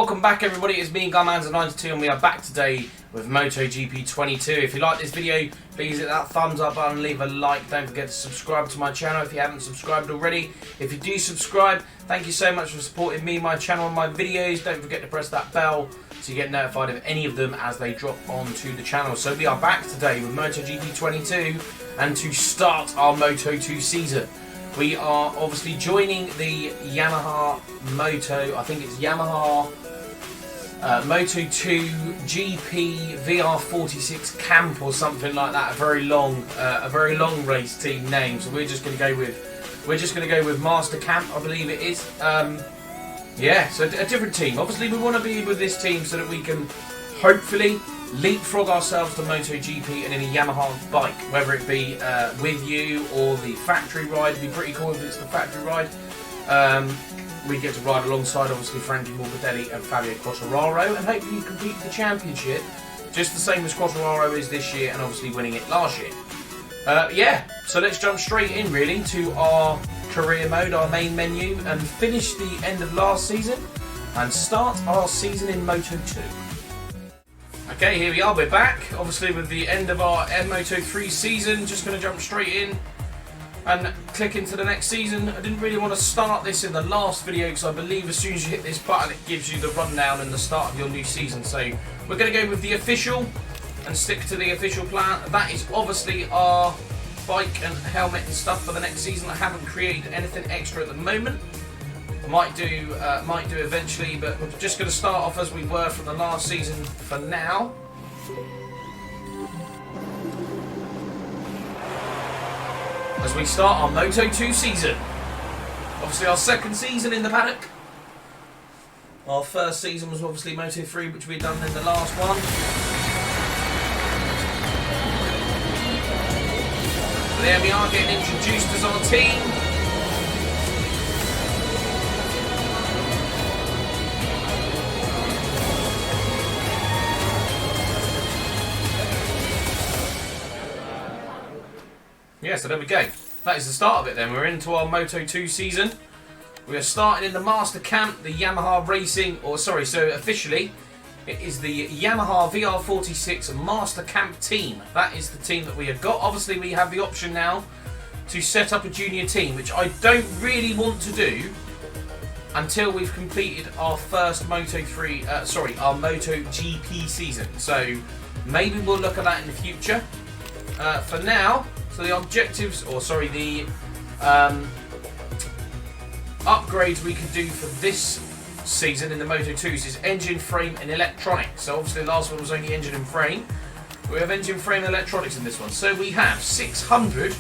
welcome back everybody, it's me, Gunmanzer92, and we are back today with MotoGP 22. If you like this video, please hit that thumbs up button, leave a like, don't forget to subscribe to my channel if you haven't subscribed already. If you do subscribe, thank you so much for supporting me, my channel and my videos. Don't forget to press that bell so you get notified of any of them as they drop onto the channel. So we are back today with MotoGP 22 and to start our Moto2 season. We are obviously joining the Yamaha Moto, I think it's Yamaha Moto2 GP VR46 Camp or something like that. A very long race team name. So we're just going to go with Master Camp, I believe it is. Yeah, so a different team. Obviously, we want to be with this team so that we can hopefully leapfrog ourselves to MotoGP and in a Yamaha bike, whether it be with you or the factory ride. It'd be pretty cool if it's the factory ride. We get to ride alongside obviously Frankie Morbidelli and Fabio Quartararo and hopefully compete the championship just the same as Quartararo is this year and obviously winning it last year. Yeah, so let's jump straight in really to our career mode, our main menu, and finish the end of last season and start our season in Moto2. Okay, here we are, we're back, obviously with the end of our Moto3 season. Just going to jump straight in and click into the next season. I didn't really want to start this in the last video because I believe as soon as you hit this button it gives you the rundown and the start of your new season. So we're going to go with the official and stick to the official plan. That is obviously our bike and helmet and stuff for the next season. I haven't created anything extra at the moment. Might do eventually, but we're just going to start off as we were from the last season for now. As we start our Moto2 season. Obviously our second season in the paddock. Our first season was obviously Moto3, which we'd done in the last one. There we are, getting introduced as our team. Yeah, so there we go. That is the start of it then. We're into our Moto2 season. We are starting in the Master Camp, the Yamaha Racing, so officially it is the Yamaha VR46 Master Camp team. That is the team that we have got. Obviously we have the option now to set up a junior team, which I don't really want to do until we've completed our first our MotoGP season. So maybe we'll look at that in the future. For now, so the objectives, the upgrades we can do for this season in the Moto2s is engine, frame and electronics. So obviously the last one was only engine and frame. We have engine, frame and electronics in this one. So we have 600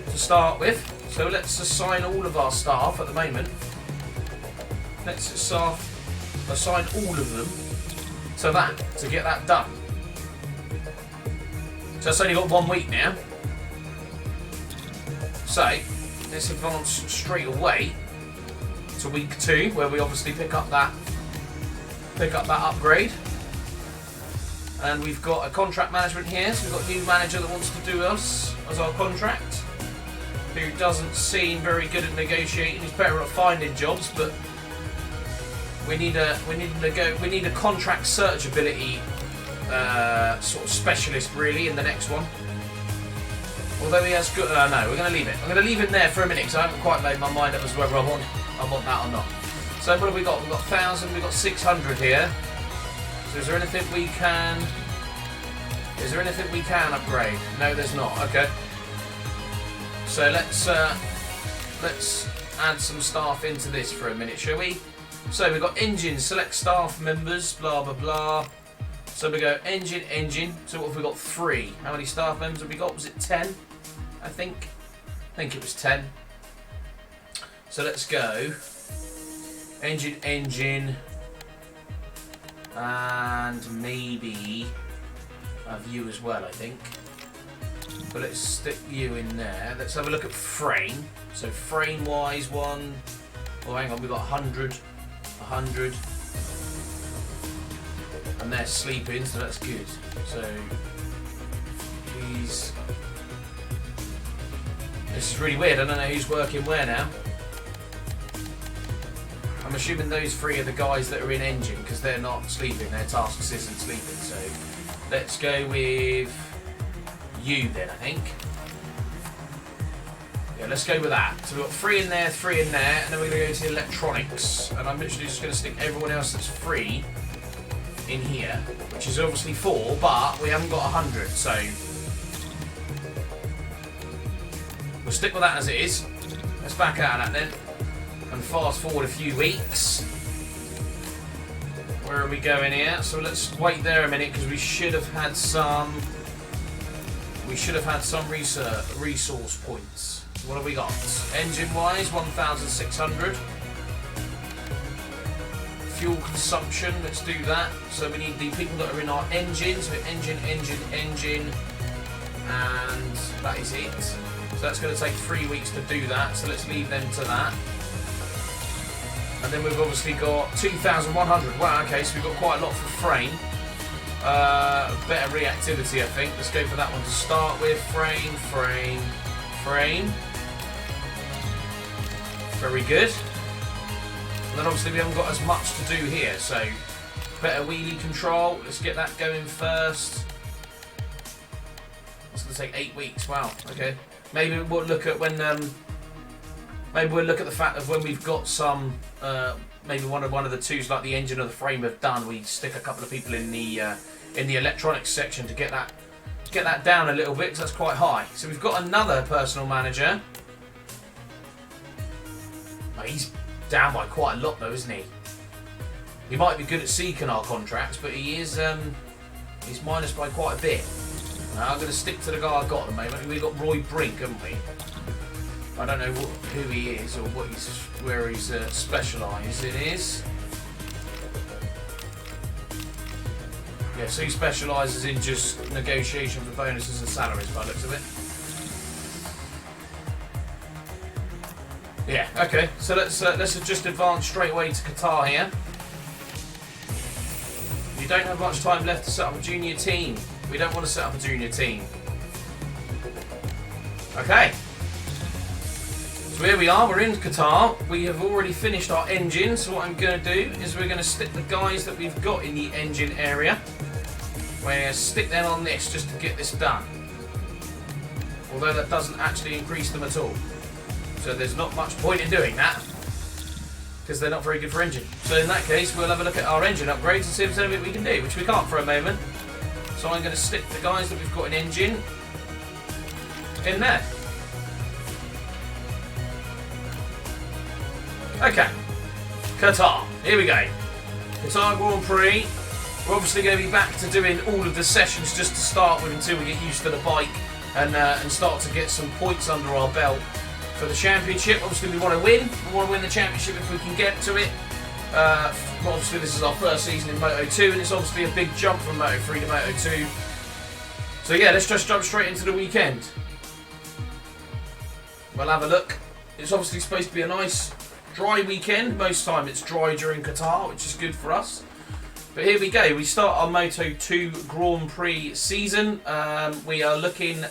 to start with. So let's assign all of our staff at the moment. Let's assign all of them to that, to get that done. So it's only got 1 week now. So let's advance straight away to week 2, where we obviously pick up that upgrade. And we've got a contract management here, so we've got a new manager that wants to do us as our contract, who doesn't seem very good at negotiating. He's better at finding jobs, but we need a contract searchability sort of specialist really in the next one. Although he has good, no, we're going to leave it. I'm going to leave him there for a minute because I haven't quite made my mind up as to whether I want that or not. So what have we got? We've got 1,000. We've got 600 here. So is there anything we can upgrade? No, there's not. Okay. So let's add some staff into this for a minute, shall we? So we've got engine, select staff members, blah blah blah. So we go engine. So what have we got? 3. How many staff members have we got? Was it 10? I think it was 10. So let's go engine, and maybe a view as well, I think. But let's stick you in there. Let's have a look at frame. So frame wise, hang on, we've got 100. And they're sleeping, so that's good. So this is really weird. I don't know who's working where now. I'm assuming those 3 are the guys that are in engine because they're not sleeping. Their tasks isn't sleeping. So let's go with you then, I think. Yeah, let's go with that. So we've got 3 in there, 3 in there, and then we're going to go to the electronics. And I'm literally just going to stick everyone else that's free in here, which is obviously 4, but we haven't got 100, so we'll stick with that as it is. Let's back out of that then, and fast forward a few weeks. Where are we going here? So let's wait there a minute because we should have had some. We should have had some resource points. So what have we got? Engine-wise, 1,600. Fuel consumption, let's do that. So we need the people that are in our engine. So engine, and that is it. So that's going to take 3 weeks to do that. So let's leave them to that. And then we've obviously got 2,100. Wow, okay, so we've got quite a lot for frame. Better reactivity, I think. Let's go for that one to start with. Frame. Very good. And then obviously we haven't got as much to do here, so better wheelie control. Let's get that going first. It's going to take 8 weeks. Wow. Okay. Maybe we'll look at when. Maybe we'll look at the fact of when we've got some. Maybe one of the twos, like the engine or the frame, have done. We stick a couple of people in the electronics section to get that down a little bit, because that's quite high. So we've got another personal manager. Oh, he's down by quite a lot though, isn't he? He might be good at seeking our contracts, but he is he's minus by quite a bit. Now I'm going to stick to the guy I've got at the moment. We've got Roy Brink, haven't we? I don't know who he is or where he's specialised in is. Yeah, so he specialises in just negotiation for bonuses and salaries by the looks of it. Yeah, okay. So let's just advance straight away to Qatar here. You don't have much time left to set up a junior team. We don't want to set up a junior team. Okay. So here we are, we're in Qatar. We have already finished our engine, so what I'm going to do is we're going to stick the guys that we've got in the engine area. We're going to stick them on this just to get this done. Although that doesn't actually increase them at all. So there's not much point in doing that, because they're not very good for engine. So in that case, we'll have a look at our engine upgrades and see if there's anything we can do, which we can't for a moment. So I'm going to stick the guys that we've got in engine in there. Okay, Qatar, here we go. Qatar Grand Prix. We're obviously going to be back to doing all of the sessions just to start with until we get used to the bike and start to get some points under our belt for the championship. Obviously we want to win. We want to win the championship if we can get to it. Obviously this is our first season in Moto2 and it's obviously a big jump from Moto3 to Moto2. So yeah, let's just jump straight into the weekend. We'll have a look. It's obviously supposed to be a nice dry weekend. Most time it's dry during Qatar, which is good for us. But here we go. We start our Moto2 Grand Prix season. We are looking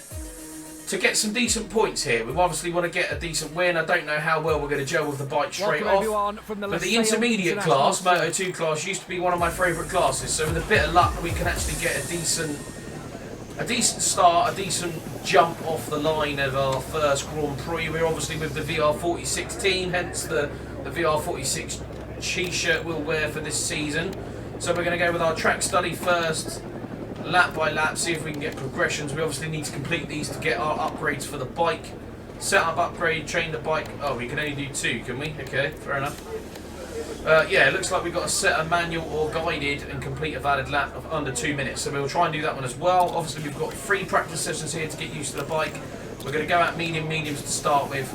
to get some decent points here. We obviously want to get a decent win. I don't know how well we're going to gel with the bike straight off. But the intermediate class, Moto2 class, used to be one of my favourite classes. So with a bit of luck, we can actually get a decent start, a decent jump off the line of our first Grand Prix. We're obviously with the VR46 team, hence the VR46 t-shirt we'll wear for this season. So we're going to go with our track study first, lap by lap, see if we can get progressions. We obviously need to complete these to get our upgrades for the bike. Setup upgrade, train the bike. Oh, we can only do 2, can we? Okay, fair enough. Yeah, it looks like we've got to set a manual or guided and complete a valid lap of under 2 minutes. So we'll try and do that one as well. Obviously we've got 3 practice sessions here to get used to the bike. We're going to go out mediums to start with.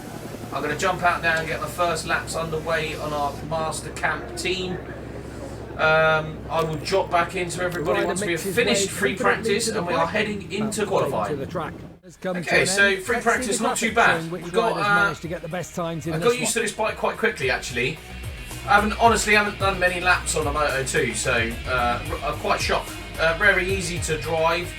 I'm going to jump out now and get my first laps underway on our master camp team. I will drop back into everybody once we have finished free practice and we are heading into qualifying. Okay, so free practice not too bad. I got used to this bike quite quickly actually. I haven't done many laps on a Moto2, so I'm quite shocked. Very easy to drive.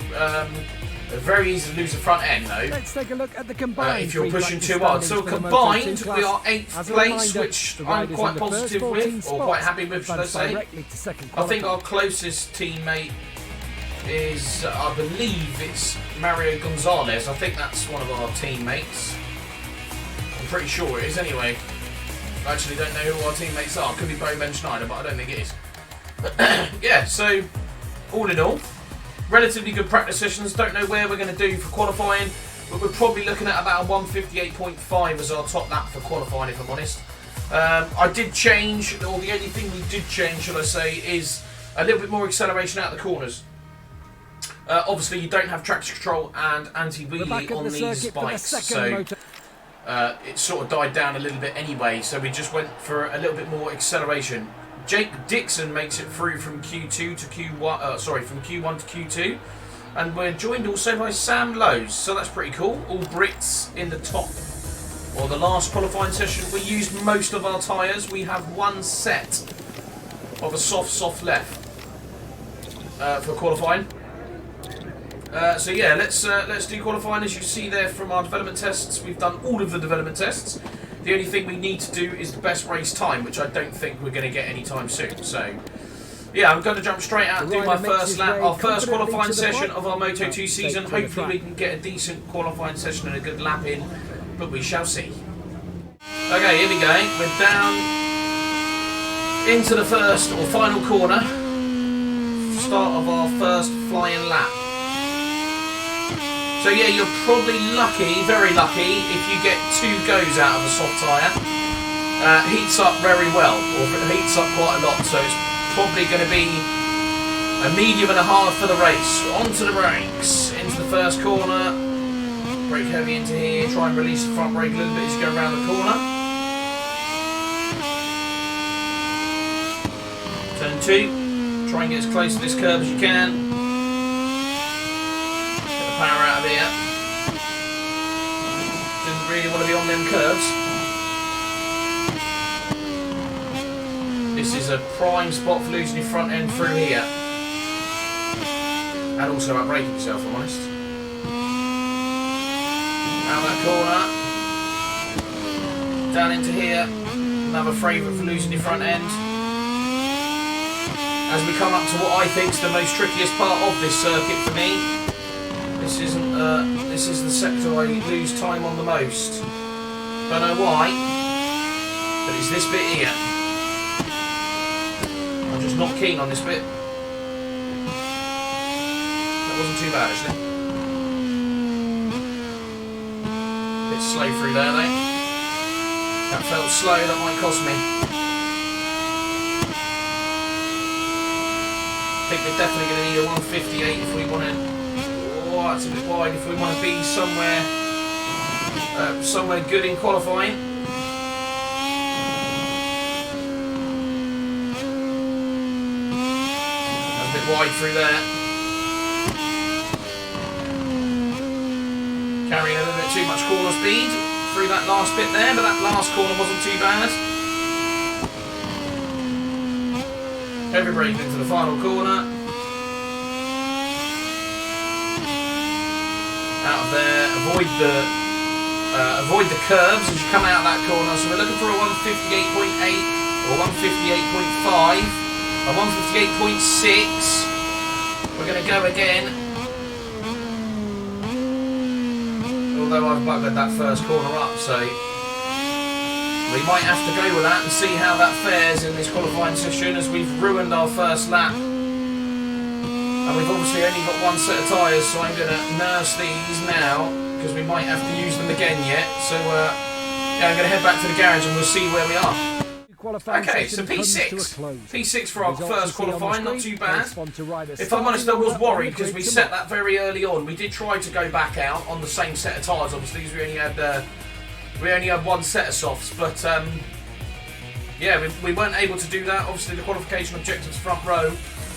Very easy to lose the front end though. Let's take a look at the combined. If you're pushing too hard. So combined, we are 8th place, which I'm quite positive with, or quite happy with, should I say. I think our closest teammate is, I believe it's Mario Gonzalez. I think that's one of our teammates. I'm pretty sure it is anyway. I actually don't know who our teammates are. Could be Bo Ben Schneider, but I don't think it is. Yeah, so all in all, relatively good practice sessions. Don't know where we're going to do for qualifying, but we're probably looking at about a 158.5 as our top lap for qualifying, if I'm honest. I did change, or the only thing we did change, should I say, is a little bit more acceleration out of the corners. Obviously, you don't have traction control and anti-wheelie on these bikes, so it sort of died down a little bit anyway. So we just went for a little bit more acceleration. Jake Dixon makes it through from Q2 to Q1. From Q1 to Q2, and we're joined also by Sam Lowe's. So that's pretty cool. All Brits in the top. Or the last qualifying session, we used most of our tyres. We have one set of a soft left for qualifying. So yeah, let's do qualifying. As you see there from our development tests, we've done all of the development tests. The only thing we need to do is the best race time, which I don't think we're going to get anytime soon. So yeah, I'm going to jump straight out and do my first lap, our first qualifying session of our Moto2 season. Hopefully we can get a decent qualifying session and a good lap in, but we shall see. Okay, here we go. We're down into the first or final corner. Start of our first flying lap. So yeah, you're probably lucky, very lucky, if you get 2 goes out of a soft tyre. Heats up very well, or heats up quite a lot, so it's probably going to be a medium and a hard for the race. Onto the brakes, into the first corner. Brake heavy into here, try and release the front brake a little bit as you go around the corner. Turn 2, try and get as close to this curve as you can. Power out of here. Didn't really want to be on them curves. This is a prime spot for losing your front end through here. And also about braking yourself, if I'm honest. Out that corner. Down into here. Another favourite for losing your front end. As we come up to what I think is the most trickiest part of this circuit for me. This isn't. This is the sector I lose time on the most. Don't know why, but it's this bit here. I'm just not keen on this bit. That wasn't too bad actually. Bit slow through there though. That felt slow. That might cost me. I think we're definitely going to need a 158 if we want to. Oh, it's a bit wide if we want to be somewhere good in qualifying. That's a bit wide through there. Carrying a little bit too much corner speed through that last bit there, but that last corner wasn't too bad. Heavy braking into the final corner. Out of there, avoid the curves as you come out of that corner. So we're looking for a 158.8 or 158.5, a 158.6. We're going to go again. Although I've buggered that first corner up, so we might have to go with that and see how that fares in this qualifying session, as we've ruined our first lap. And we've obviously only got one set of tyres, so I'm going to nurse these now, because we might have to use them again yet. So, yeah, I'm going to head back to the garage and we'll see where we are. Okay, so P6. P6 for our first qualifying, not too bad. If I'm honest, I was worried because we set that very early on. We did try to go back out on the same set of tyres, obviously, because we only had one set of softs. But, yeah, we weren't able to do that. Obviously, the qualification objectives front row.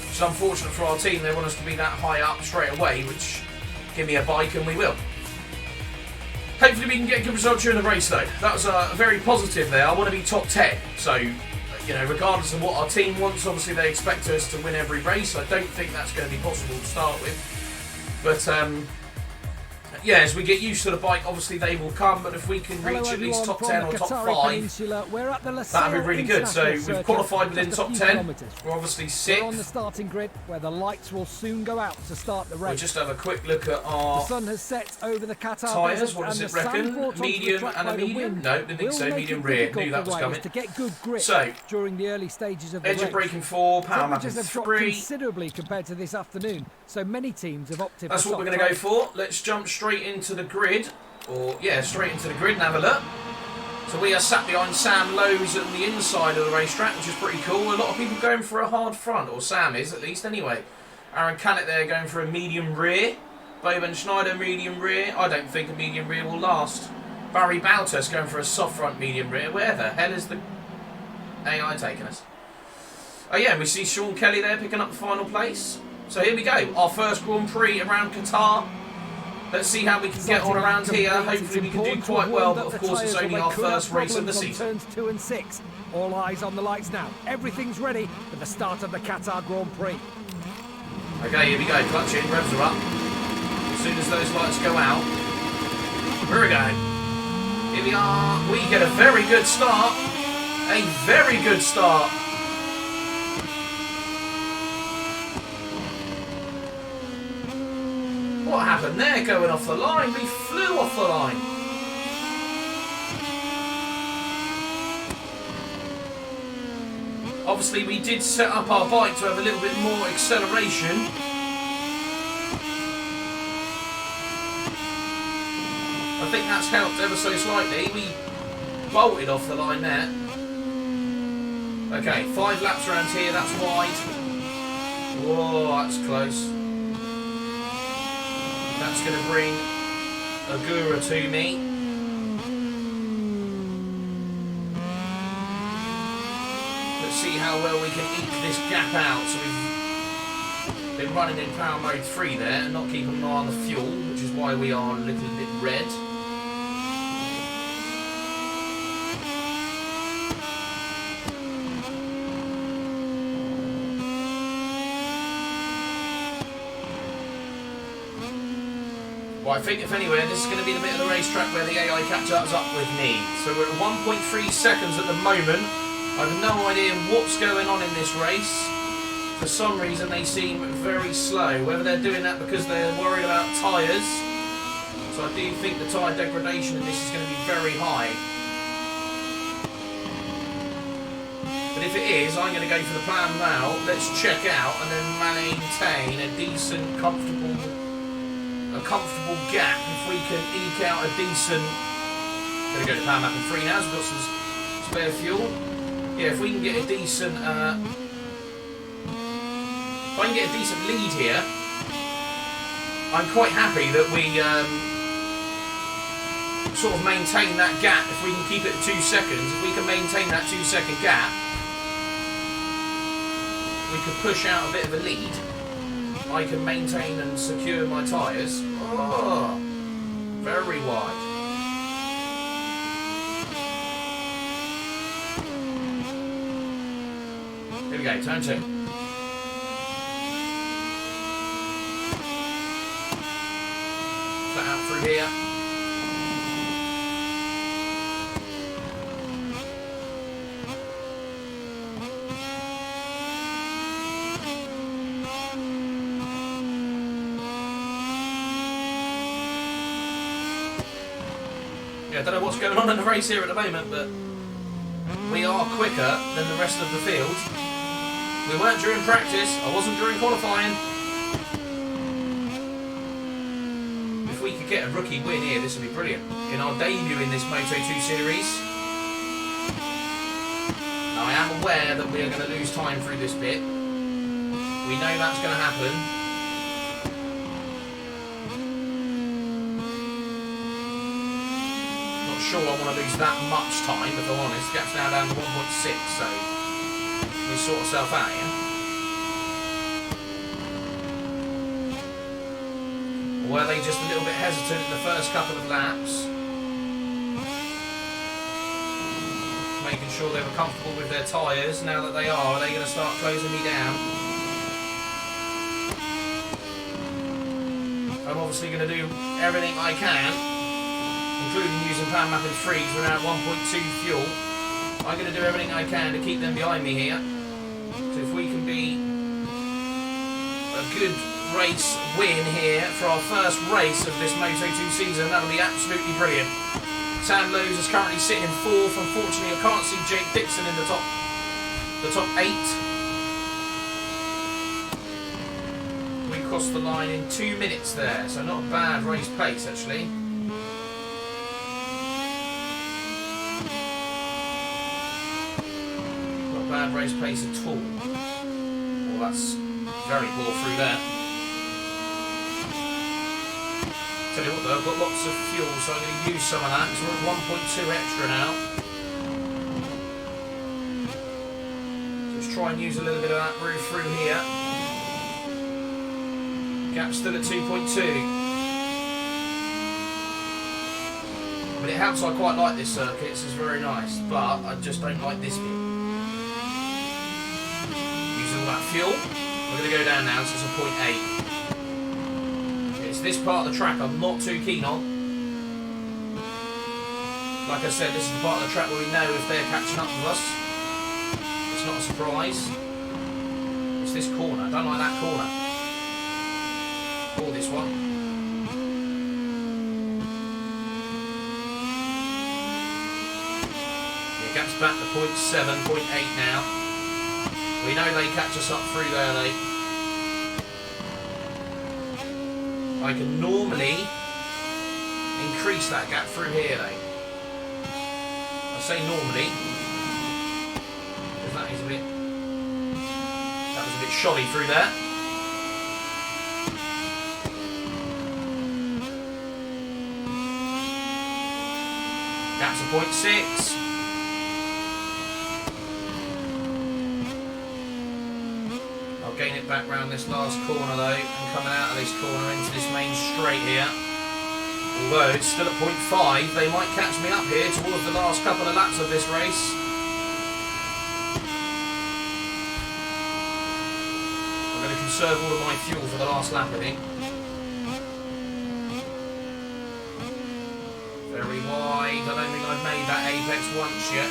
It's unfortunate for our team. They want us to be that high up straight away, which give me a bike and we will. Hopefully we can get a good result during the race though. That was very positive there. I want to be top 10. So, you know, regardless of what our team wants, obviously they expect us to win every race. I don't think that's going to be possible to start with. But, yeah, as we get used to the bike, obviously they will come, but if we can reach at least top 10 or top 5, that'd be really good. So we've qualified within top 10. We're obviously 6th. We're on the starting grid where the lights will soon go out to start the race. We'll just have a quick look at our the sun has set over the Qatar tyres. What does it reckon? Medium and a medium? No, didn't think so. Medium rear. Knew that was coming. To get good grip so, during the early stages of the engine race. braking 4, power mapping have 3. Considerably compared to this afternoon, so many teams have opted That's for what we're going to go for. Let's jump straight into the grid. Or, yeah, straight into the grid and have a look. So we are sat behind Sam Lowe's on the inside of the racetrack, which is pretty cool. A lot of people going for a hard front, or Sam is at least anyway. Aaron Cannett there going for a medium rear. Boban Schneider, medium rear. I don't think a medium rear will last. Barry Bautas going for a soft front medium rear. Where the hell is the AI taking us? Oh yeah, we see Sean Kelly there picking up the final place. So here we go, our first Grand Prix around Qatar. Let's see how we can get on around here. Hopefully we can do quite well, but of course it's only our first race of the season. Turns 2 and 6. All eyes on the lights now. Everything's ready for the start of the Qatar Grand Prix. Okay, here we go. Clutch in, revs are up. As soon as those lights go out, here we go. Here we are. We get a very good start. A very good start. What happened there going off the line? We flew off the line. Obviously we did set up our bike to have a little bit more acceleration. I think that's helped ever so slightly. We bolted off the line there. Okay, 5 laps around here, that's wide. Whoa, that's close. That's going to bring Agura to me. Let's see how well we can eke this gap out. So we've been running in power mode 3 there and not keeping an eye on the fuel, which is why we are a little bit red. Well, I think if anywhere, this is going to be the bit of the racetrack where the AI catches up with me. So we're at 1.3 seconds at the moment. I have no idea what's going on in this race. For some reason they seem very slow. Whether they're doing that because they're worried about tyres. So I do think the tyre degradation in this is going to be very high. But if it is, I'm going to go for the plan now. Let's check out and then maintain a decent, comfortable gap. If we can eke out a decent... Going to go to power mapping 3 now, so we've got some spare fuel. Yeah, if we can get a decent... if I can get a decent lead here, I'm quite happy that we sort of maintain that gap. If we can keep it at 2 seconds, if we can maintain that 2-second gap, we could push out a bit of a lead. I can maintain and secure my tyres. Oh, very wide. Here we go, turn 2. Flat out through here. Yeah, I don't know what's going on in the race here at the moment, but we are quicker than the rest of the field. We weren't during practice, I wasn't during qualifying. If we could get a rookie win here, this would be brilliant. In our debut in this Moto2 series. Now I am aware that we are going to lose time through this bit. We know that's going to happen. Sure I want to lose that much time, if I'm honest. Gap's now down to 1.6, so we'll sort ourselves out here. Or were they just a little bit hesitant in the first couple of laps? Making sure they were comfortable with their tyres. Now that they are they going to start closing me down? I'm obviously going to do everything I can, including using power mapping 3 because we're now at 1.2 fuel. I'm going to do everything I can to keep them behind me here. So if we can be a good race win here for our first race of this Moto2 season, that'll be absolutely brilliant. Sam Lowe's is currently sitting in 4th. Unfortunately, I can't see Jake Dixon in the top 8. We crossed the line in 2 minutes there, so not a bad race pace actually. Not a bad race pace at all. Well, that's very poor through there. Tell you what though, I've got lots of fuel, so I'm going to use some of that, because we're at 1.2 extra now. So let's try and use a little bit of that route through here. Gap still at 2.2. I mean, it helps I quite like this circuit, this is very nice, but I just don't like this bit. Using all that fuel, we're going to go down now, so it's a 0.8. It's this part of the track I'm not too keen on. Like I said, this is the part of the track where we know if they're catching up with us. It's not a surprise. It's this corner, I don't like that corner. Or this one. Yeah, gap's back to 0.7, 0.8 now. We know they catch us up through there, I can normally increase that gap through here though. I say normally, because that was a bit shoddy through there. Gap's a 0.6. Gain it back round this last corner though, and coming out of this corner into this main straight here. Although it's still at 0.5, they might catch me up here towards the last couple of laps of this race. I'm going to conserve all of my fuel for the last lap, I think. Very wide, I don't think I've made that apex once yet.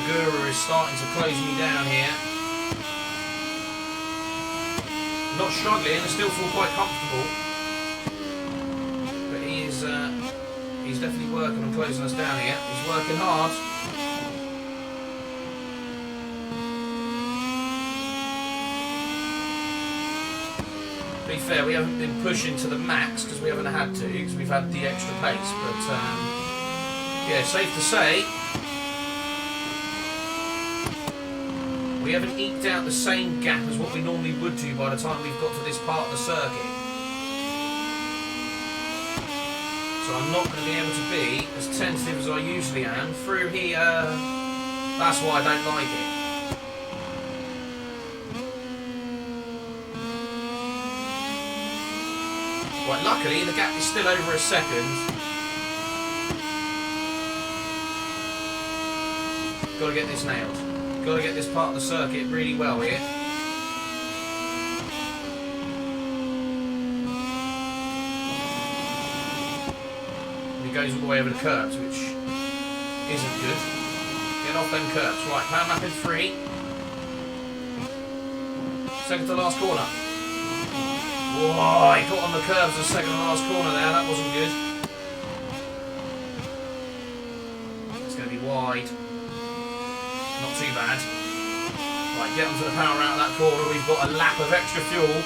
Guru is starting to close me down here. Not struggling, I still feel quite comfortable. But he's definitely working on closing us down here. He's working hard. To be fair, we haven't been pushing to the max because we haven't had to, because we've had the extra pace. But yeah, safe to say, we haven't eked out the same gap as what we normally would do by the time we've got to this part of the circuit. So I'm not going to be able to be as tentative as I usually am through here. That's why I don't like it. Right, luckily the gap is still over a second. Got to get this nailed. Got to get this part of the circuit really well here. And he goes all the way over the curbs, which isn't good. Get off them curbs. Right, power map in 3. Second to last corner. Whoa, he got on the curbs the second to last corner there. That wasn't good. It's going to be wide. Not too bad. Right, get onto the power out of that corner. We've got a lap of extra fuel.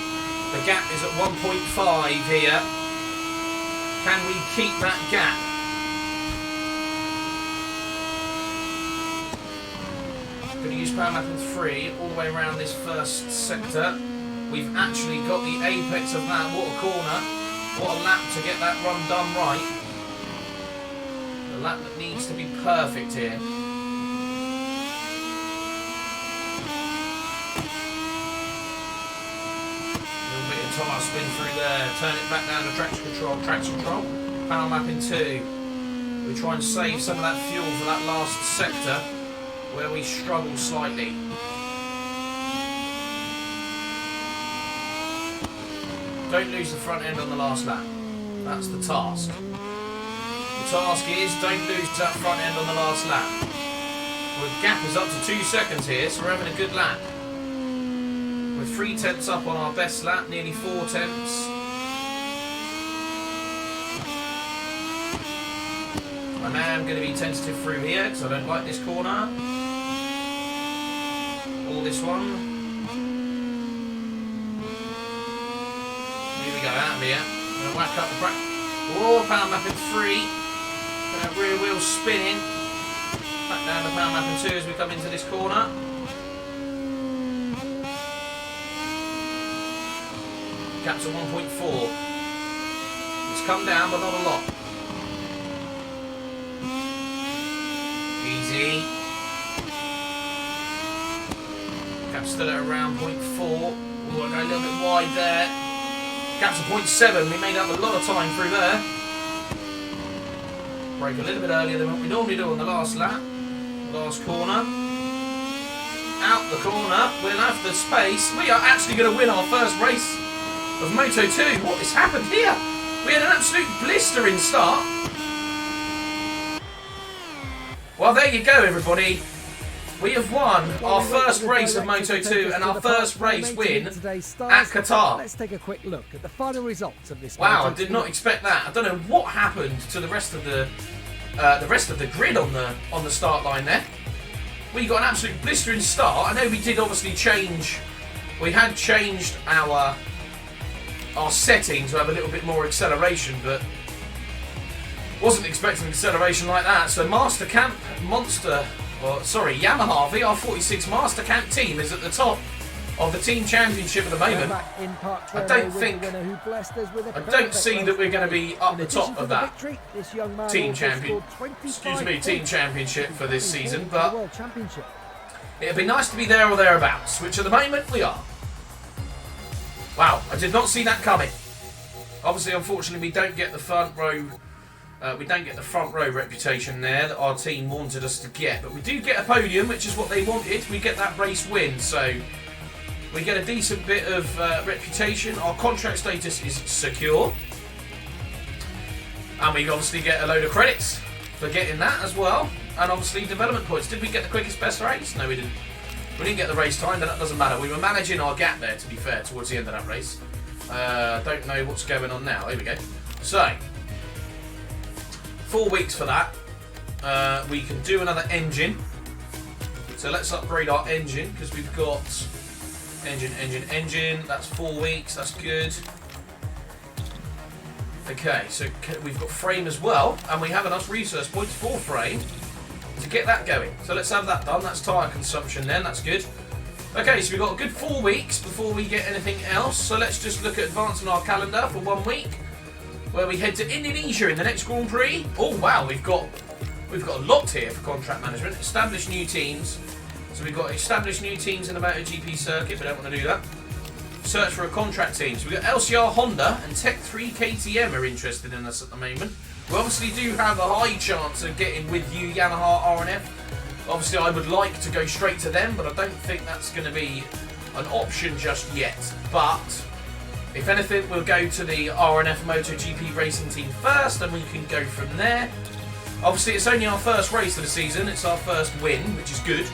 The gap is at 1.5 here. Can we keep that gap? Going to use power map in 3 all the way around this first sector. We've actually got the apex of that. What a corner. What a lap to get that run done right. The lap that needs to be perfect here. Tyre spin through there, turn it back down to traction control, power map in 2. We try and save some of that fuel for that last sector. where we struggle slightly. Don't lose the front end on the last lap. That's the task. The task is don't lose that front end on the last lap. Well, the gap is up to 2 seconds here, so we're having a good lap. We're 3 tenths up on our best lap, nearly 4 tenths. I am going to be tentative through here because I don't like this corner. Or this one. Here we go, out of here. I'm going to whack up the back. Oh, power mapping 3. Rear wheel spinning. Back down to power mapping 2 as we come into this corner. Gap's at 1.4. It's come down, but not a lot. Easy. Gap's still at around 0.4. Oh, I go a little bit wide there. Gap's at 0.7. We made up a lot of time through there. Brake a little bit earlier than what we normally do on the last lap. Last corner. Out the corner. We'll have the space. We are actually going to win our first race of Moto2. What has happened here? We had an absolute blistering start. Well, there you go, everybody. We have won our first race of Moto2 and our first race win at Qatar. Let's take a quick look at the final results of this. Wow, I did not expect that. I don't know what happened to the rest of the grid on the start line there. We got an absolute blistering start. I know we did obviously change. We had changed our settings to have a little bit more acceleration, but wasn't expecting acceleration like that. So Yamaha VR46 Master Camp team is at the top of the team championship at the moment. I don't see that we're going to be up the top of that team championship for this season, but it'd be nice to be there or thereabouts, which at the moment we are. Wow, I did not see that coming. Obviously, unfortunately, we don't get the front row. Reputation there that our team wanted us to get, but we do get a podium, which is what they wanted. We get that race win, so we get a decent bit of reputation. Our contract status is secure, and we obviously get a load of credits for getting that as well, and obviously development points. Did we get the quickest best race? No, we didn't. We didn't get the race time, but that doesn't matter. We were managing our gap there, to be fair, towards the end of that race. Don't know what's going on now. Here we go. So 4 weeks for that. We can do another engine. So let's upgrade our engine because we've got engine. That's 4 weeks. That's good. Okay, so we've got frame as well, and we have enough resource points for frame to get that going. So let's have that done. That's tyre consumption then. That's good. Okay, so we've got a good 4 weeks before we get anything else. So let's just look at advancing our calendar for 1 week, where we head to Indonesia in the next Grand Prix. Oh wow, we've got a lot here for contract management. Establish new teams. So we've got established new teams in the MotoGP circuit. We don't want to do that. Search for a contract team. So we've got LCR Honda and Tech 3 KTM are interested in us at the moment. We obviously do have a high chance of getting with you Yamaha RNF. Obviously I would like to go straight to them, but I don't think that's going to be an option just yet. But if anything, we'll go to the RNF MotoGP racing team first, and we can go from there. Obviously, it's only our first race of the season. It's our first win, which is good.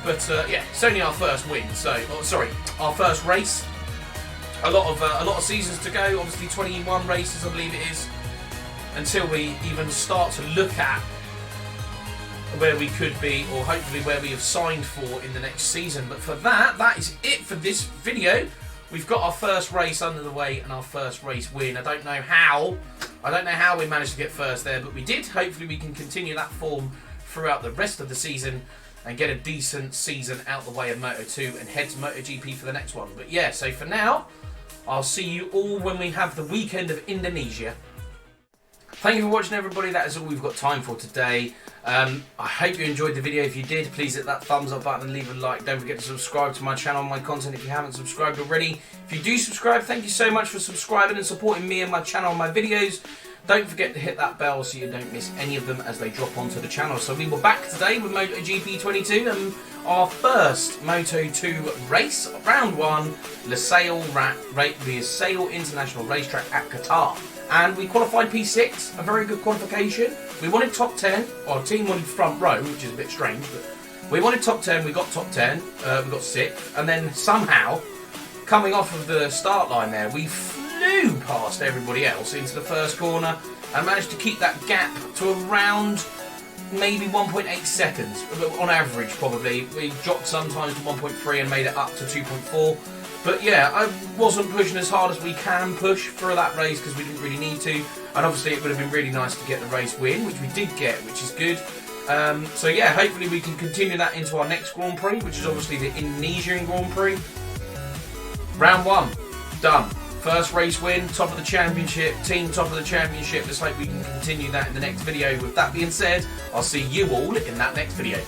But yeah, it's only our first win. So, our first race. A lot of seasons to go. Obviously, 21 races, I believe it is, until we even start to look at where we could be, or hopefully where we have signed for in the next season. But for that is it for this video. We've got our first race under the way and our first race win. I don't know how we managed to get first there, but we did. Hopefully we can continue that form throughout the rest of the season and get a decent season out the way of Moto2 and head to MotoGP for the next one. But yeah, so for now, I'll see you all when we have the weekend of Indonesia. Thank you for watching, everybody. That is all we've got time for today. I hope you enjoyed the video. If you did, please hit that thumbs up button and leave a like. Don't forget to subscribe to my channel and my content if you haven't subscribed already. If you do subscribe, thank you so much for subscribing and supporting me and my channel and my videos. Don't forget to hit that bell so you don't miss any of them as they drop onto the channel. So we were back today with MotoGP 22 and our first Moto2 race, round 1, Losail International racetrack at Qatar. And we qualified P6, a very good qualification. We wanted top 10, our team wanted front row, which is a bit strange, but we wanted top 10, we got top 10, we got 6th, and then somehow, coming off of the start line there, we flew past everybody else into the first corner and managed to keep that gap to around maybe 1.8 seconds, on average probably. We dropped sometimes to 1.3 and made it up to 2.4. But yeah, I wasn't pushing as hard as we can push for that race because we didn't really need to. And obviously it would have been really nice to get the race win, which we did get, which is good. So yeah, hopefully we can continue that into our next Grand Prix, which is obviously the Indonesian Grand Prix. Round 1, done. First race win, top of the championship, team top of the championship. Let's hope we can continue that in the next video. With that being said, I'll see you all in that next video.